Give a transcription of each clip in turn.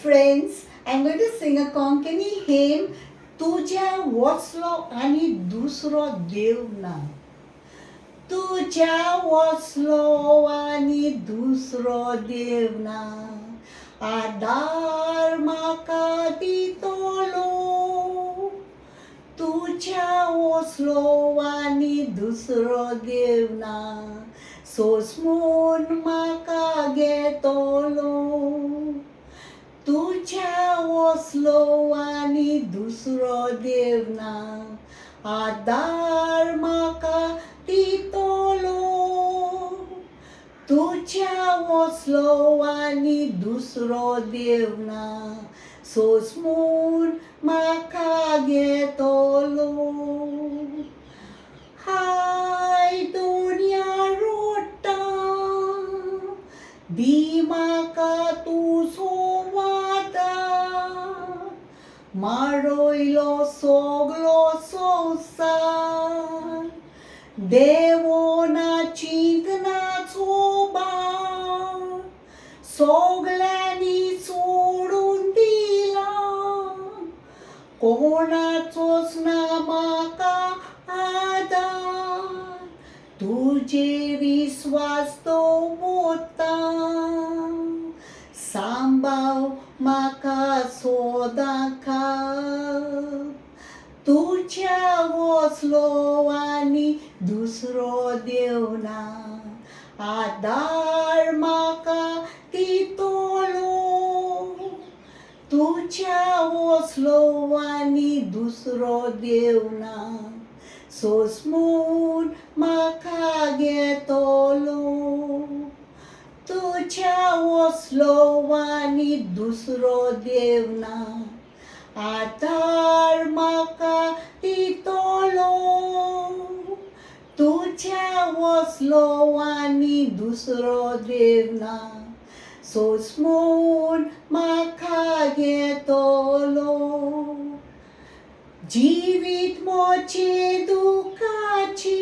friends, I'm going to sing a konkani hymn तुझ्या वचलो आणि दुसरो देव ना. तुझ्या वचलो आणि दुसरो देव ना. आदार म्हाका दितलो. तुझ्या वचलो आणि दुसरो देव ना. सोसमून म्हाका घेतलो. तुझ्या वचलो आणि दुसरो देव ना. आदार म्हाका दितलो. तुझ्या वचलो आणि दुसरो देव ना. सोसमून म्हाका घेतलो. हाय दुनिया रोटा दी म्हाका तुजो मारोयलो सोगलो संसार. देवो ना चिंतनाचो भार सोगल्यांनी सोडून दिला. कोणाचोच ना म्हाका आदार. तुजे विश्वास दवरता. सांबाळ म्हाका सोदांक. तुझ्या वचलो आणि दुसरो देव ना. आदार म्हाका दितलो. तुझ्या वचलो आणि दुसरो देव ना. सोसमून म्हाका घेतलो. तुझ्या वचलो आणि दुसरो देव ना. आदार म्हाका दितलो. तुझ्या वचलो आणि दुसरो देव ना. सोसमून म्हाका घेतलो. जिवीत मोचे दुखाचे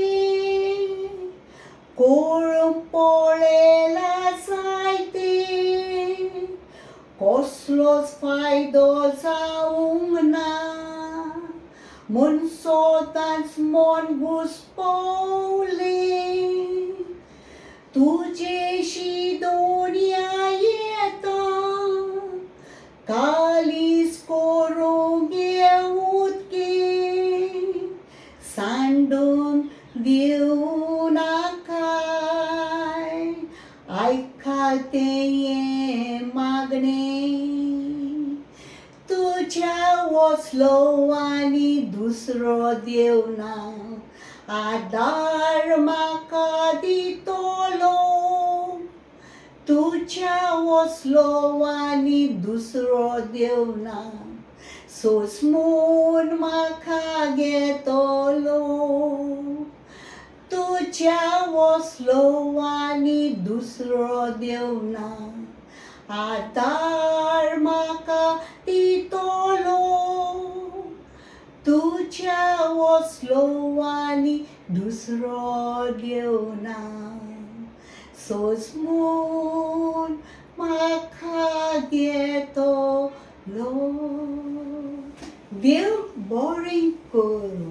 कोळून पळयला जायते. कसलोच फायदो जावंक ना. म्हूण सोदांच मन घुस्पवलें. तुजेशी दोनिया येता. कालीज करूंक येवूतके. सांडून दिवं नाकाय. आयका तें मागणें. तुझ्या वचलो आणि दुसरो देव ना. आदार म्हाका दितलो. तुझ्या वचलो आणि दुसरो देव ना. सोसमून म्हाका घेतलो. तुझ्या वचलो आणि दुसरो देव ना. आदार म्हाका दितलो. तुझ्या वचलो आणि दुसरो देव ना. सोसमून म्हाका घेतलो. देव बरें करूं.